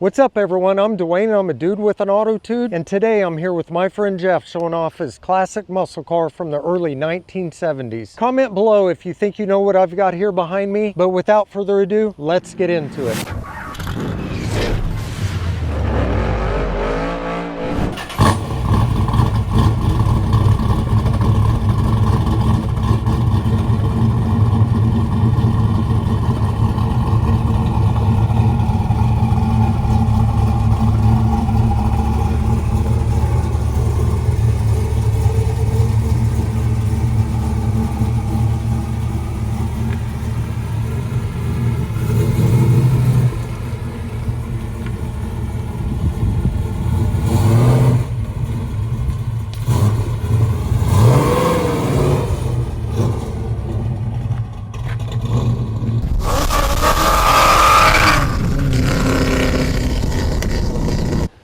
What's up everyone, I'm Dwayne and I'm a dude with an Autotude, and today I'm here with my friend Jeff showing off his classic muscle car from the early 1970s. Comment below if you think you know what I've got here behind me, but without further ado, let's get into it.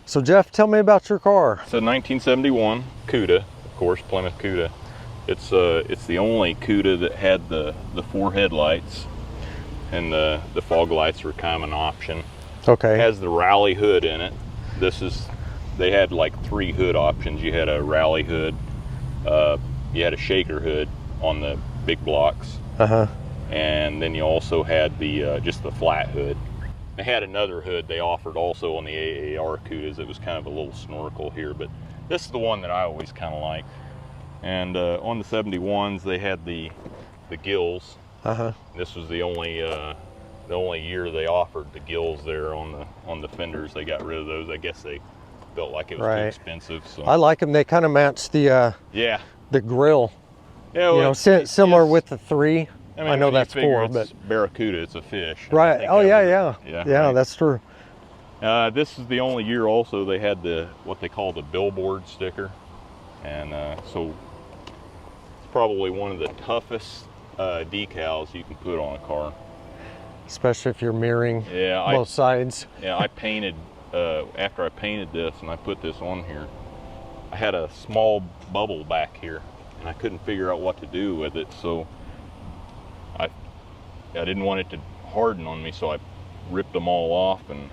So Jeff, tell me about your car. It's a 1971 Cuda, of course, Plymouth Cuda. It's the only Cuda that had the four headlights, and the fog lights were kind of an option. Okay. It has the rally hood in it. They had like three hood options. You had a rally hood, you had a shaker hood on the big blocks, and then you also had the just the flat hood. They had another hood they offered also on the AAR Cudas. It was kind of a little snorkel here, but this is the one that I always kind of liked. And on the 71s, they had the gills. This was the only year they offered the gills there on the fenders. They got rid of those. I guess they felt like it was too expensive. So I like them. They kind of match the the grill. Yeah, well, similar with the 3. I know that's 4, but Barracuda, it's a fish. Right. Oh yeah, right. That's true. This is the only year also they had what they call the billboard sticker, and so it's probably one of the toughest decals you can put on a car, especially if you're mirroring both sides. Yeah, I painted after I painted this and I put this on here, I had a small bubble back here and I couldn't figure out what to do with it, so I didn't want it to harden on me, so I ripped them all off and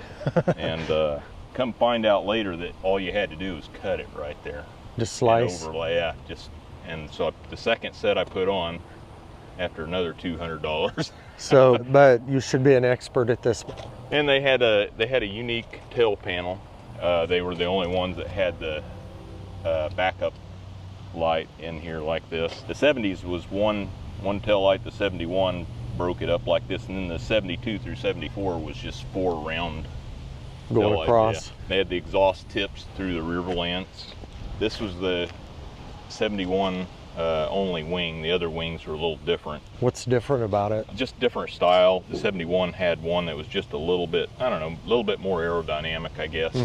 come find out later that all you had to do was cut it right there. Just slice. Overlay, and so the second set I put on after another $200. So, but you should be an expert at this. And they had a unique tail panel. They were the only ones that had the backup light in here like this. The 70s was one tail light. The 71 broke it up like this, and then the 72 through 74 was just 4 round going across. Yeah. They had the exhaust tips through the rear valance. This was the 71 only wing. The other wings were a little different. What's different about it? Just different style. The 71 had one that was just a little bit, I don't know, a little bit more aerodynamic, I guess.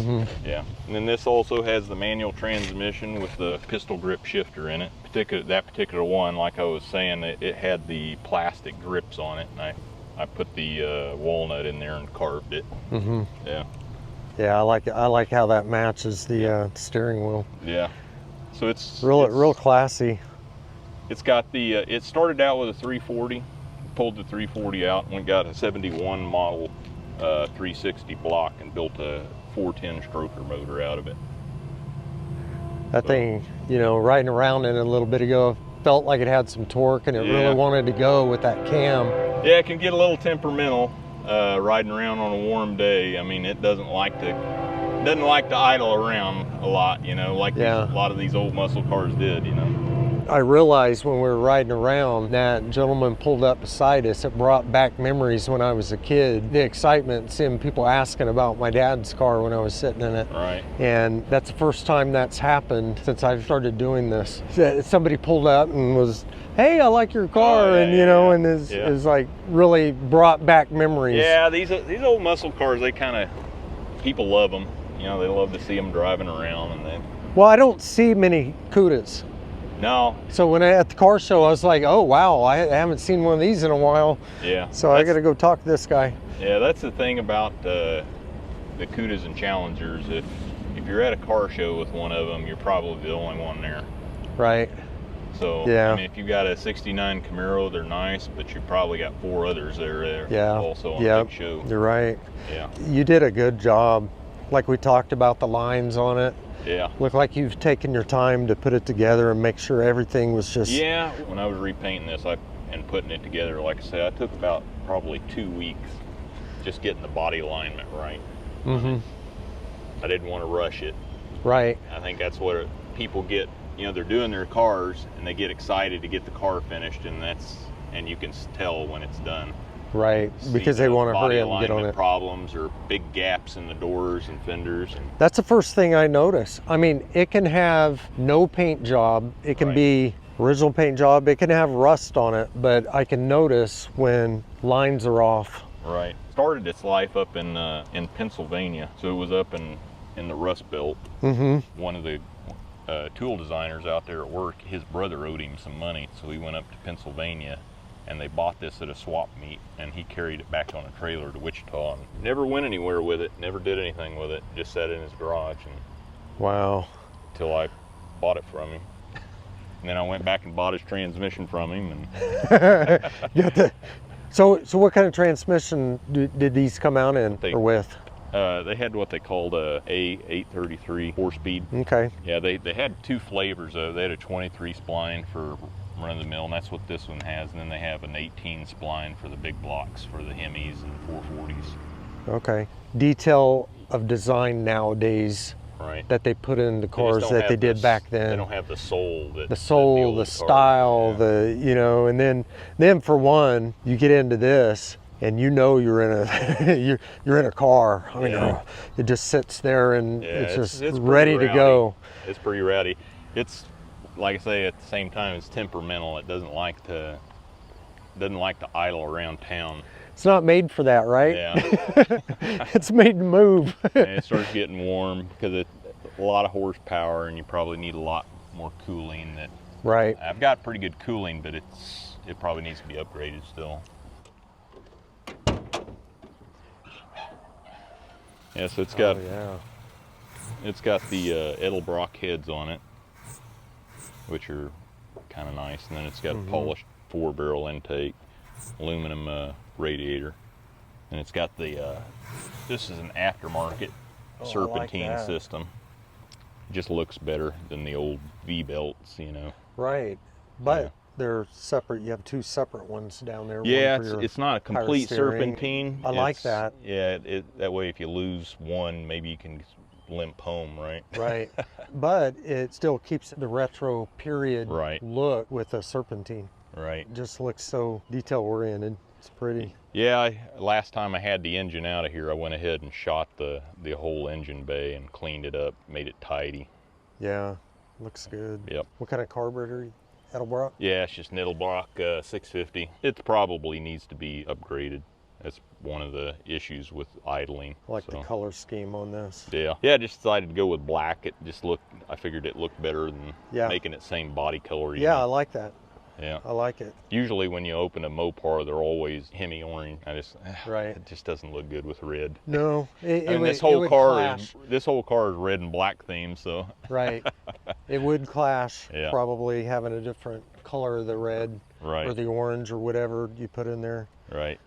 Yeah. And then this also has the manual transmission with the pistol grip shifter in it. That particular one, like I was saying, it had the plastic grips on it, and I put the walnut in there and carved it. Yeah. Yeah, I like how that matches the steering wheel. Yeah. So it's real classy. It's got the it started out with a 340, pulled the 340 out and got a 71 model 360 block and built a 410 stroker motor out of it. That thing, riding around in it a little bit ago, felt like it had some torque, and it really wanted to go with that cam. Yeah, it can get a little temperamental riding around on a warm day. I mean, it doesn't like to idle around a lot, like a lot of these old muscle cars did, I realized when we were riding around, that gentleman pulled up beside us. It brought back memories when I was a kid. The excitement, seeing people asking about my dad's car when I was sitting in it. Right. And that's the first time that's happened since I've started doing this. Somebody pulled up and was, hey, I like your car, and and is like really brought back memories. Yeah, these old muscle cars, people love them. They love to see them driving around, and well, I don't see many Cudas. No. So when at the car show, I was like, oh wow, I haven't seen one of these in a while. Yeah. So I got to go talk to this guy. Yeah, that's the thing about the Cudas and Challengers. If you're at a car show with one of them, you're probably the only one there. Right. So Yeah. I mean, if you got a '69 Camaro, they're nice, but you probably got 4 others that are there. Yeah. Also on Yep. Big Show. You're right. Yeah. You did a good job. Like we talked about the lines on it. Yeah. Looked like you've taken your time to put it together and make sure everything was just. Yeah. When I was repainting this, and putting it together, like I said, I took about probably 2 weeks just getting the body alignment right. Mm-hmm. I didn't want to rush it. Right. I think that's what people get. You know, they're doing their cars and they get excited to get the car finished, and you can tell when it's done. Right, because they want to hurry up and get on it. Problems or big gaps in the doors and fenders. That's the first thing I notice. I mean, it can have no paint job. It can be original paint job. It can have rust on it, but I can notice when lines are off. Right. Started its life up in Pennsylvania, so it was up in the Rust Belt. Mm-hmm. One of the tool designers out there at work, his brother owed him some money, so he went up to Pennsylvania. And they bought this at a swap meet, and he carried it back on a trailer to Wichita and never went anywhere with it, never did anything with it, just sat in his garage. And wow. Until I bought it from him. And then I went back and bought his transmission from him. And So what kind of transmission did these come out in or with? They had what they called a A833 4-speed. Okay. Yeah, they had 2 flavors though. They had a 23 spline for run-of-the-mill, and that's what this one has. And then they have an 18 spline for the big blocks for the Hemis and 440s. Okay. Detail of design nowadays. Right. That they put in the cars that they did back then. They don't have the soul. The style, yeah. And then for one, you get into this and you're in a you're in a car. I mean, it just sits there and it's just ready to go. It's pretty rowdy. It's like I say, at the same time, it's temperamental. It doesn't like to idle around town. It's not made for that, right? Yeah. It's made to move. And it starts getting warm because it's a lot of horsepower, and you probably need a lot more cooling. Right. I've got pretty good cooling, but it probably needs to be upgraded still. Yeah, so it's got it's got the Edelbrock heads on it, which are kind of nice, and then it's got a polished 4-barrel intake, aluminum radiator, and it's got the this is an aftermarket serpentine system. It just looks better than the old V-belts, Right, but they're separate. You have 2 separate ones down there. Yeah, it's not a complete serpentine. I like that. Yeah, that way if you lose one, maybe you can limp home, right? Right. But it still keeps the retro period look with a serpentine. Right. It just looks so detail oriented. It's pretty. Yeah, last time I had the engine out of here, I went ahead and shot the whole engine bay and cleaned it up, made it tidy. Yeah, looks good. Yep. What kind of carburetor? Edelbrock? Yeah, it's just an Edelbrock 650. It probably needs to be upgraded. That's one of the issues with idling. I like the color scheme on this. Yeah. Yeah, I just decided to go with black. I figured it looked better than making it same body color. I like that. Yeah. I like it. Usually when you open a Mopar, they're always Hemi orange. It just doesn't look good with red. No. This whole car is red and black themed, so. Right. It would clash, probably having a different color of the red or the orange or whatever you put in there. Right.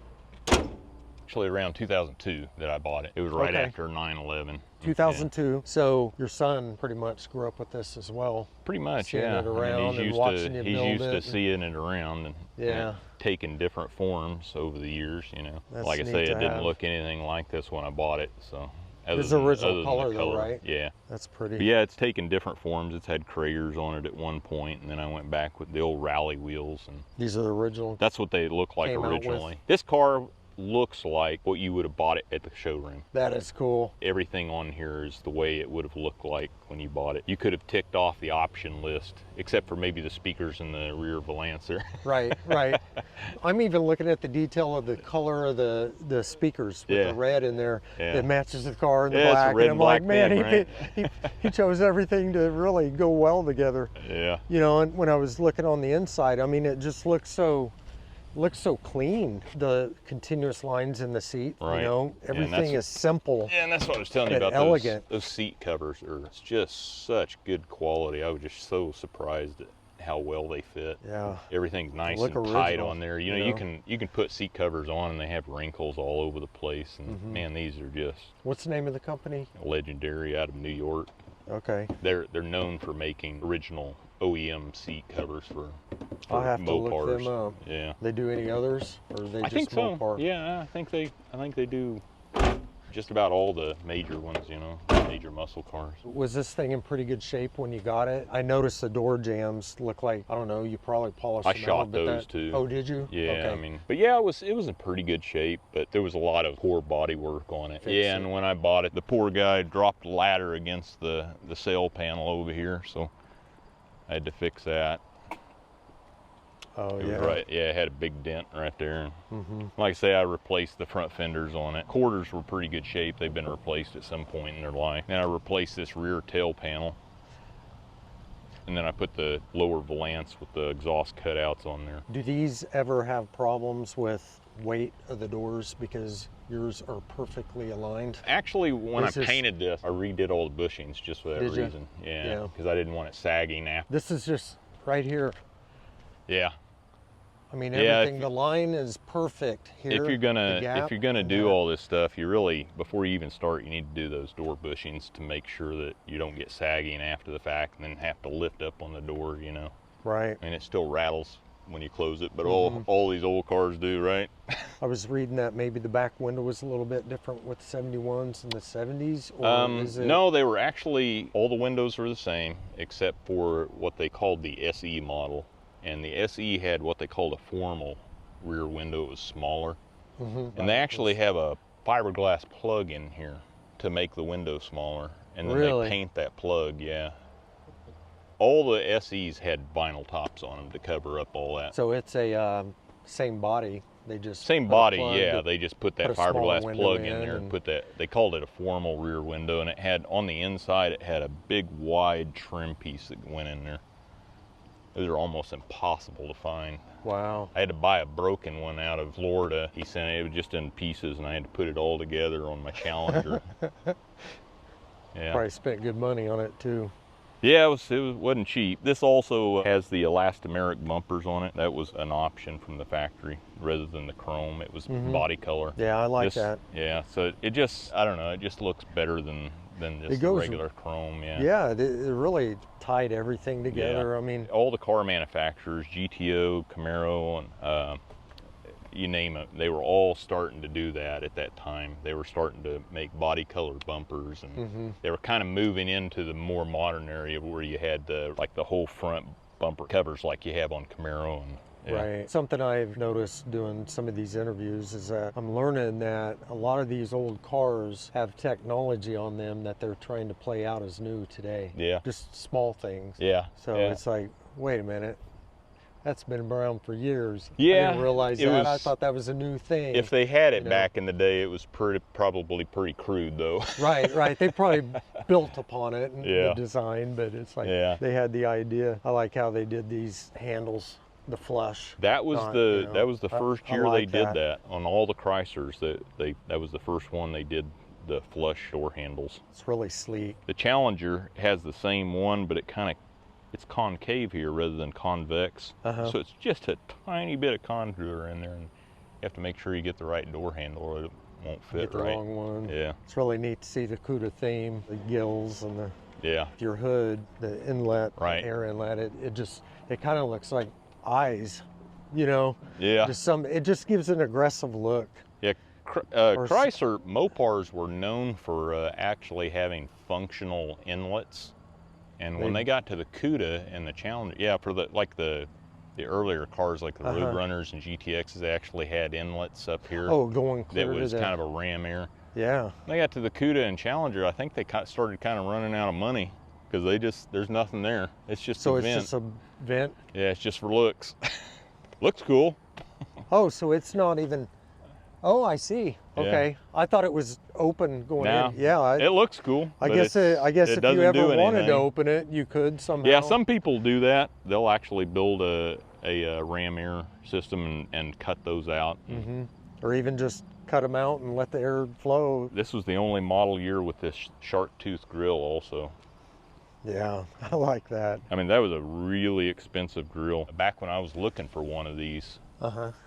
Actually around 2002 that I bought it. It was right after 9/11. 2002. Yeah. So your son pretty much grew up with this as well. Pretty much, seeing it around and watching you build it. He's used to seeing it around and taking different forms over the years, That's like I say, it didn't look anything like this when I bought it, so. It's original color though, right? Yeah. That's pretty. But yeah, it's taken different forms. It's had Krayers on it at one point, and then I went back with the old rally wheels. And these are the original? That's what they look like originally. This car looks like what you would have bought it at the showroom. That is cool. Everything on here is the way it would have looked like when you bought it. You could have ticked off the option list, except for maybe the speakers in the rear Valancer. Right. I'm even looking at the detail of the color of the speakers with the red in there. It matches the car in the black. Red and I'm black like, man, theme, he chose everything to really go well together. Yeah. And when I was looking on the inside, I mean, it just looks so clean. The continuous lines in the seat, everything is simple. Yeah, and that's what I was telling you about. Elegant. Those seat covers are just such good quality. I was just so surprised at how well they fit. Yeah. Everything's nice Look and tight original, on there. You know, you can put seat covers on and they have wrinkles all over the place. And man, these are just What's the name of the company? legendary out of New York. Okay. They're known for making original OEM seat covers for I'll have Mopars. to look them up. Yeah. They do any others, or are they I just think so. Mopar? Yeah, I think they do just about all the major ones, you know, major muscle cars. Was this thing in pretty good shape when you got it? I noticed the door jams look like, I don't know, you probably polished them I shot out, but those too. Oh, did you? Yeah, Okay. I mean, but yeah, it was in pretty good shape, but there was a lot of poor body work on it. Yeah, and when I bought it, the poor guy dropped the ladder against the sail panel over here, so I had to fix that. Oh, It yeah. was right, yeah, it had a big dent right there. Like I say, I replaced the front fenders on it. Quarters were pretty good shape. They've been replaced at some point in their life. And I replaced this rear tail panel. And then I put the lower valance with the exhaust cutouts on there. Do these ever have problems with weight of the doors because yours are perfectly aligned? Actually, when I painted this, I redid all the bushings just for that reason. Yeah, because I didn't want it sagging after. This is just right here. Yeah. I mean, everything, the line is perfect here. If you're gonna do all this stuff, you really, before you even start, you need to do those door bushings to make sure that you don't get sagging after the fact and then have to lift up on the door, you know. Right. And it still rattles when you close it, but all these old cars do, right? I was reading that maybe the back window was a little bit different with the 71s and the 70s, or is it? No, they were actually, all the windows were the same, except for what they called the SE model. And the SE had what they called a formal rear window. It was smaller. And they actually have a fiberglass plug in here to make the window smaller. And then they paint that plug, yeah. All the SEs had vinyl tops on them to cover up all that. So it's a same body. They just same body, yeah. They just put that fiberglass plug in there and put that. They called it a formal rear window, and it had on the inside. It had a big wide trim piece that went in there. Those are almost impossible to find. Wow. I had to buy a broken one out of Florida. He sent it, it was just in pieces, and I had to put it all together on my Challenger. Yeah. Probably spent good money on it too. Yeah, it wasn't cheap. This also has the elastomeric bumpers on it. That was an option from the factory rather than the chrome. It was body color. Yeah, I like that. Yeah, so it just, I don't know, it just looks better than just the regular chrome. Yeah. Yeah, it really tied everything together. Yeah. I mean, all the car manufacturers, GTO, Camaro, and you name it, they were all starting to do that at that time. They were starting to make body color bumpers, and they were kind of moving into the more modern area where you had the whole front bumper covers like you have on Camaro. And right. Something I've noticed doing some of these interviews is that I'm learning that a lot of these old cars have technology on them that they're trying to play out as new today. Yeah. Just small things. Yeah. So it's like, wait a minute. That's been around for years. Yeah. I didn't realize that. I thought that was a new thing. If they had it back in the day, it was probably pretty crude though. Right. They probably built upon it and the design, but it's like they had the idea. I like how they did these handles, the flush. That was the first year they did that on all the Chryslers. That was the first one they did the flush door handles. It's really sleek. The Challenger has the same one, but it's concave here rather than convex. So it's just a tiny bit of contour in there, and you have to make sure you get the right door handle or it won't fit the right. wrong one. Yeah. It's really neat to see the Cuda theme, the gills and your hood, the inlet, the air inlet. It kind of looks like eyes, you know. Yeah. It just gives an aggressive look. Yeah. Chrysler Mopars were known for actually having functional inlets. And when they got to the Cuda and the Challenger, for the earlier cars like the Roadrunners and GTXs, they actually had inlets up here. Oh, going clear that was to kind of a ram air. Yeah. When they got to the Cuda and Challenger, I think they started kind of running out of money because there's nothing there. It's just a vent. So it's just a vent? Yeah, it's just for looks. Looks cool. Oh, so it's not even. Oh, I see. Okay. Yeah. I thought it was open going in. Yeah. It looks cool. I guess if you ever wanted to open it, you could somehow. Yeah, some people do that. They'll actually build a ram air system and cut those out. Or even just cut them out and let the air flow. This was the only model year with this shark tooth grill also. Yeah, I like that. I mean, that was a really expensive grill. Back when I was looking for one of these,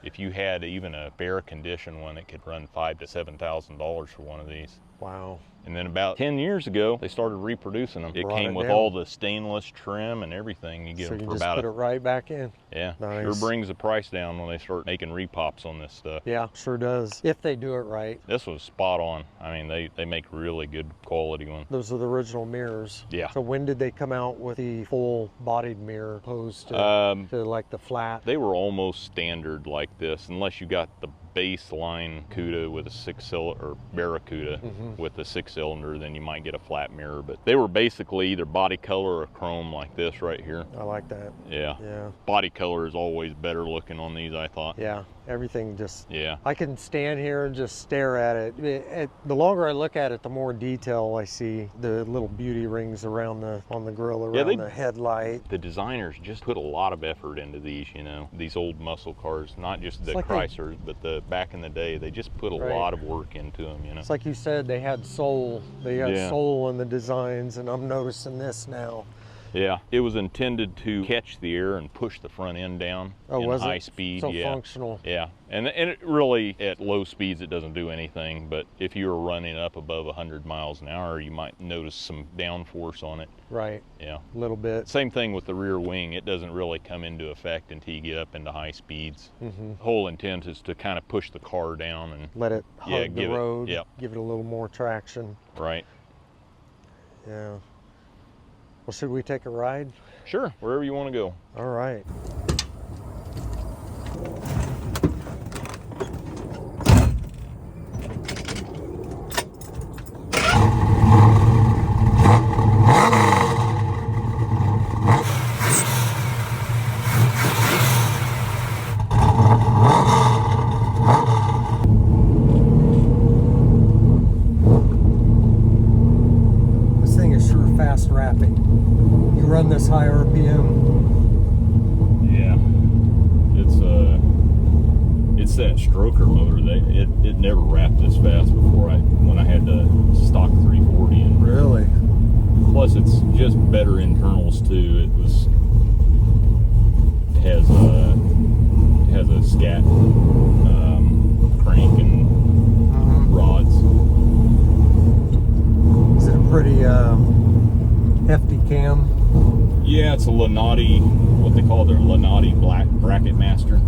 if you had even a fair condition one, it could run $5,000 to $7,000 for one of these. Wow. And then about 10 years ago, they started reproducing them. It came with all the stainless trim and everything. You get them for about put it right back in. Yeah, nice. Sure brings the price down when they start making repops on this stuff. Yeah, sure does, if they do it right. This was spot on. I mean, they make really good quality ones. Those are the original mirrors. Yeah. So when did they come out with the full bodied mirror opposed to like the flat? They were almost standard like this, unless you got the baseline Cuda with a 6-cylinder, or Barracuda with a 6-cylinder, then you might get a flat mirror. But they were basically either body color or chrome like this right here. I like that. Yeah. Yeah. Body color is always better looking on these, I thought. Yeah. Everything just, yeah. I can stand here and just stare at it. The longer I look at it, the more detail I see. The little beauty rings around on the grill, around the headlight. The designers just put a lot of effort into these, you know, these old muscle cars, not just the like Chryslers, but the back in the day, they just put a lot of work into them, you know. It's like you said, they had soul. They had soul in the designs, and I'm noticing this now. Yeah, it was intended to catch the air and push the front end down in high speed. So functional. Yeah, and it really, at low speeds, it doesn't do anything, but if you were running up above 100 miles an hour, you might notice some downforce on it. Right. Yeah. A little bit. Same thing with the rear wing. It doesn't really come into effect until you get up into high speeds. The whole intent is to kind of push the car down and let it hug the road, give it a little more traction. Right. Yeah. Well, should we take a ride? Sure, wherever you want to go. All right. This thing is sure fast wrapping. Run this high RPM. Yeah, it's that stroker motor. It never wrapped this fast before when I had the stock 340 in. Really? Plus, it's just better internals too. It has a scat crank and rods. Is it a pretty hefty cam? Yeah, it's a Lanati, what they call their Lanati Black Bracket Master.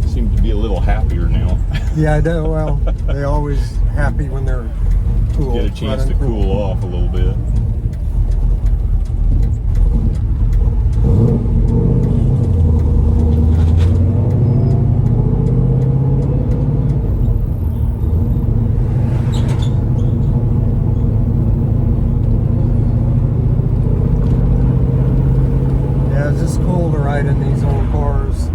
Seem to be a little happier now. Yeah, I do. Well, they're always happy when they're cool. Get a chance to cool off a little bit. In these old cars.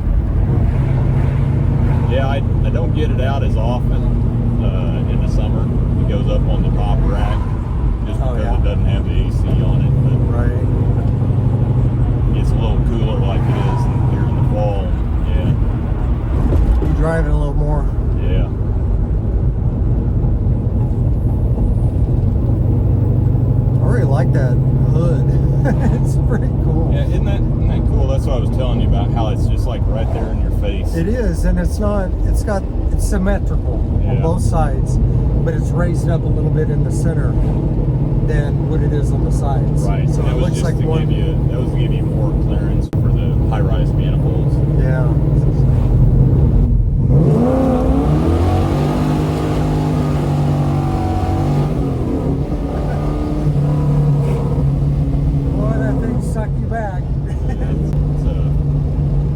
Yeah, I don't get it out as often in the summer. It goes up on the top rack just because it doesn't have the AC on it. But it's a little cooler like it is here in the fall. Yeah. You drive it a little more. Yeah. I really like that hood. It's pretty cool. Yeah, isn't that cool? That's what I was telling you about, how it's just like right there in your face. It is, and it's symmetrical on both sides, but it's raised up a little bit in the center than what it is on the sides. Right. So it looks like one. That was to give you more clearance for the high-rise manifolds. Yeah. Suck you back. It's a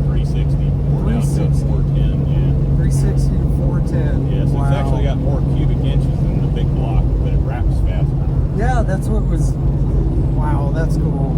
360 down to 410, yeah. 360 to 410. Yeah, so it's actually got more cubic inches than the big block, but it wraps faster. Yeah, that's what was. Wow, that's cool.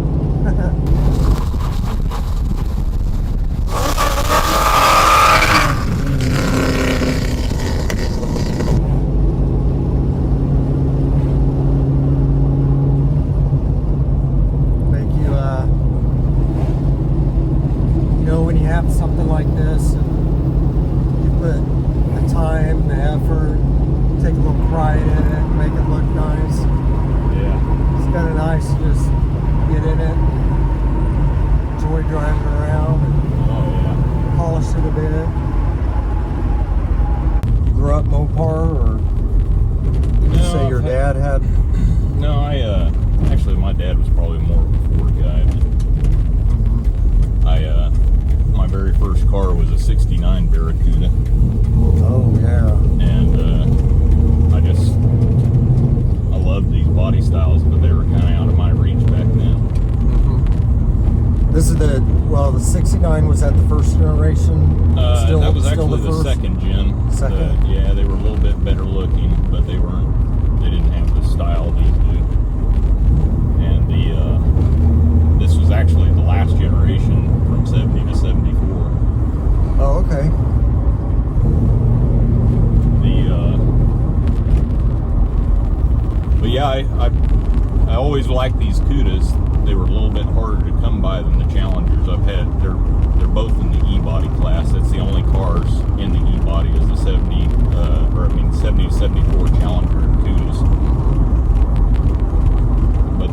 dad was probably more of a Ford guy. My very first car was a '69 Barracuda. Oh yeah. And I loved these body styles, but they were kind of out of my reach back then. This is the 69 was that the first generation? That was actually the second gen. Second? Yeah, they were a little bit better looking, but they didn't have the style these do. And this was actually the last generation from 70 to 74. Oh, okay. But yeah, I always liked these Cudas. They were a little bit harder to come by than the Challengers I've had. They're both in the E-body class. That's the only cars in the E-body is the 70 to 74 Challenger and Cudas. But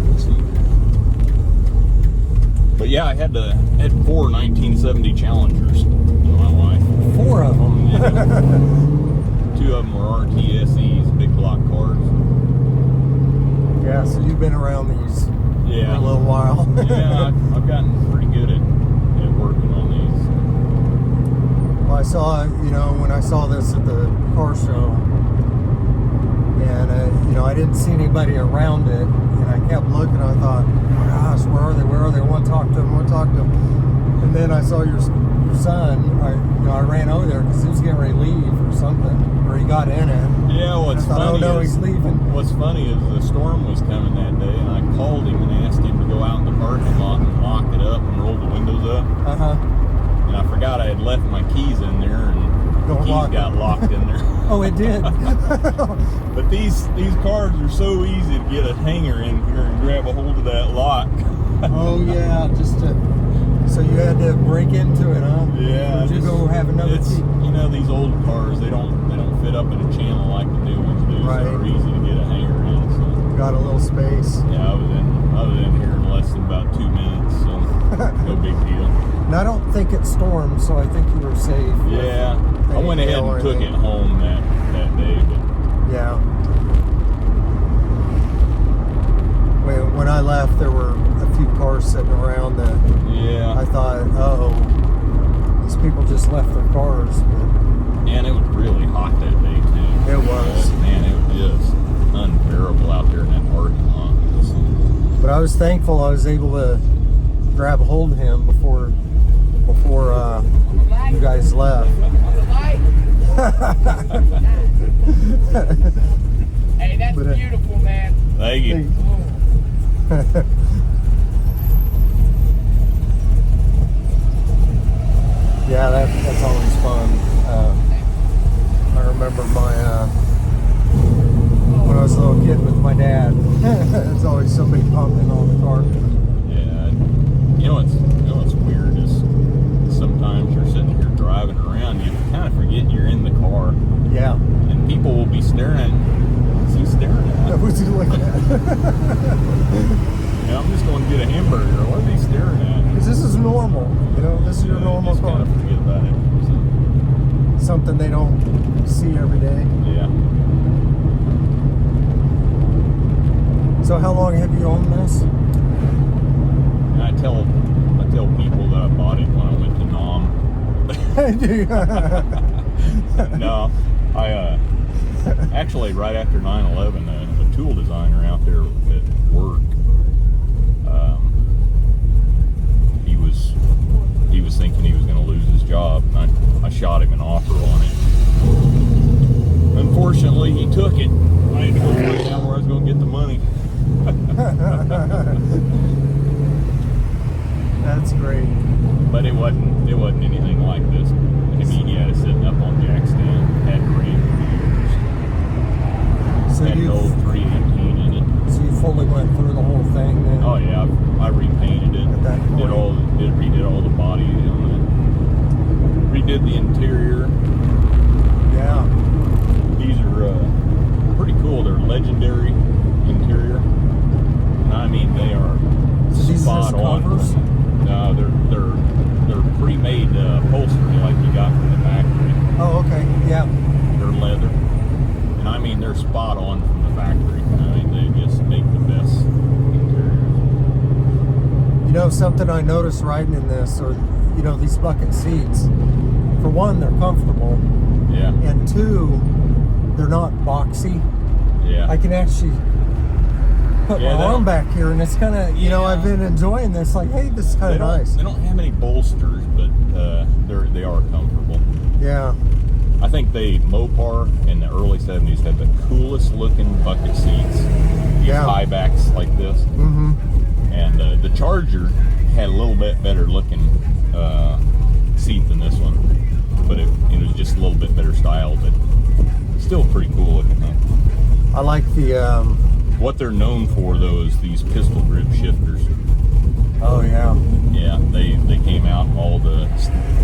let's see. But yeah, I had 4 1970 Challengers in my life. 4 of them. Yeah. 2 of them were RTSEs, big block cars. Yeah, so you've been around these for Yeah. a little while. Yeah, I've gotten pretty good at working on these. Well, I saw, when I saw this at the car show, and, I didn't see anybody around it, and I kept looking, I thought, oh my gosh, where are they? I want to talk to them, And then I saw your son, I ran over there because he was getting ready to leave or something, or he got in it. Yeah, what's I thought, funny oh no, is, he's leaving. What's funny is the storm was coming that day, and I called him and asked him to go out in the parking lot and lock it up and roll the windows up. And I forgot I had left my keys in there, and the keys got locked in there. Oh, it did. But these cars are so easy to get a hanger in here and grab a hold of that lock. Oh yeah, so you had to break into it, huh? Yeah. Or did you go have another key? These old cars, they don't fit up in a channel like the new ones do. Right. So they're easy to get a hanger in. So. Got a little space. Yeah, I was in here in less than about 2 minutes, so no big deal. And I don't think it stormed, so I think you were safe. Yeah, I went ahead and took it home that day. But. Yeah. When I left, there were a few cars sitting around that I thought, these people just left their cars. And it was really hot that day, too. It was. Man, it was just unbearable out there in that parking lot. But I was thankful I was able to grab a hold of him before you guys left. Hey, that's beautiful, man. Thank you. Yeah, that's always fun. I remember when I was a little kid with my dad. There's always somebody pumping on the car. Yeah, what's weird is sometimes you're sitting here driving around, you kind of forget you're in the car. Yeah. And people will be staring. What's he staring at? What's he looking at? Yeah, I'm just going to get a hamburger. What are they staring at? Because this is normal. This is your normal just car. kind of forget about it. Something they don't see every day. Yeah. So how long have you owned this? And I tell people that I bought it when I went to Nam. No, I actually right after 9/11, a tool designer out there at work, he was thinking he was going to lose his job, and I shot him an offer on it. Unfortunately, he took it. I had to go find out where I was going to get the money. That's great. But it wasn't anything like this. I mean, he had it sitting up on jack stand, had ran for years. So had an old 318 in it. So you fully went through the whole thing then? Oh yeah, I repainted it. At that point. Redid all the body on it. Redid the interior. Yeah. These are pretty cool. They're legendary interior. And I mean, they are So these are spot just on. covers? No, they're pre-made upholstery like you got from the factory. Oh, okay. Yeah. I mean, they're spot on from the factory. I mean, they just make the best interiors. You know, something I noticed riding in this are, you know, these bucket seats. For one, they're comfortable. Yeah. And two, they're not boxy. Yeah. I can actually put my arm back here, and it's kind of, you know, I've been enjoying this. Like, hey, this is kind of nice. They don't have any bolsters, but they are comfortable. Yeah. I think Mopar in the early 70s had the coolest looking bucket seats. These high backs like this. Mm-hmm. And the Charger had a little bit better looking seat than this one, but it was just a little bit better style, but still pretty cool looking though. I like the what they're known for though is these pistol grip shifters. Oh yeah. Yeah, they came out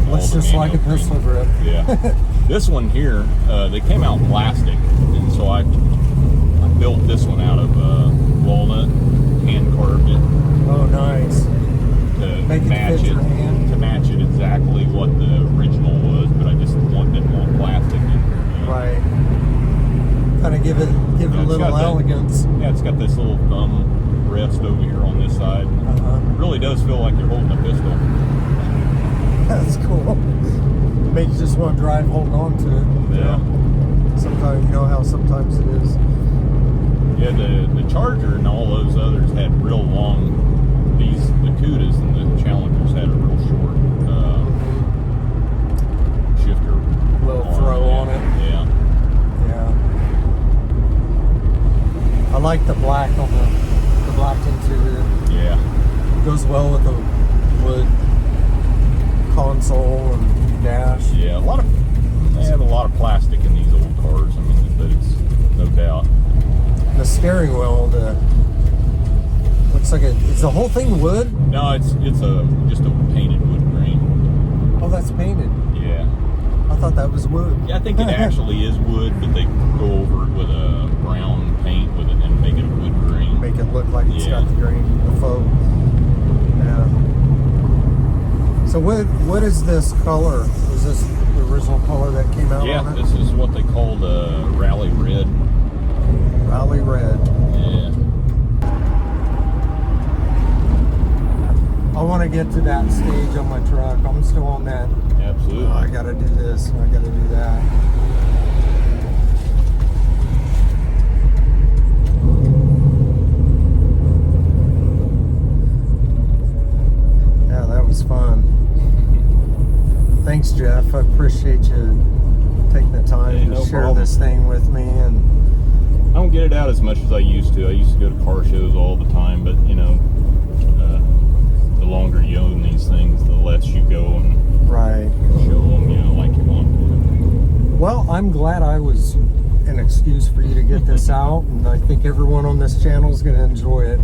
looks just like a pistol grip. Yeah. This one here, they came out plastic, and so I built this one out of walnut, hand carved it. Oh, nice. To Make it match fit it, your hand. to match it exactly what the original was, but I just didn't want plastic in here. You know? Right. Kind of give it a little elegance. Yeah, it's got this little thumb rest over here on this side. It really does feel like you're holding a pistol. That's cool. Makes you just want to drive, hold on to it. Yeah. Sometimes, you know how sometimes it is. Yeah, the Charger and all those others had real long. The Cudas and the Challengers had a real short shifter. Little throw on it. Yeah. Yeah. I like the black on the black interior. Yeah. Goes well with the wood console and dash. Yeah, they have a lot of plastic in these old cars. I mean, but it's no doubt. The steering wheel, looks like is the whole thing wood? No, it's just a painted wood grain. Oh, that's painted. Yeah. I thought that was wood. Yeah, I think it actually is wood, but they go over it with a brown paint with it and make it a wood grain. Make it look like it's got the grain, the faux. Yeah. So what is this color? Was this the original color that came out on it? Yeah, this is what they called Rally Red. Rally Red. Yeah. I want to get to that stage on my truck. I'm still on that. Absolutely. Oh, I got to do this. I got to do that. Yeah, that was fun. Thanks, Jeff. I appreciate you taking the time to share this thing with me. And I don't get it out as much as I used to. I used to go to car shows all the time, but you know, the longer you own these things, the less you go and show them, you know, like you want to. Well, I'm glad I was an excuse for you to get this out, and I think everyone on this channel is going to enjoy it.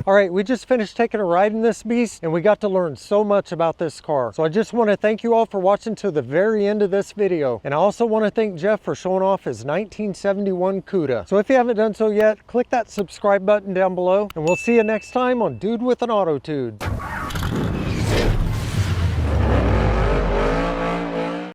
All right, we just finished taking a ride in this beast, and we got to learn so much about this car. So I just want to thank you all for watching to the very end of this video. And I also want to thank Jeff for showing off his 1971 Cuda. So if you haven't done so yet, click that subscribe button down below, and we'll see you next time on Dude with an Autotude.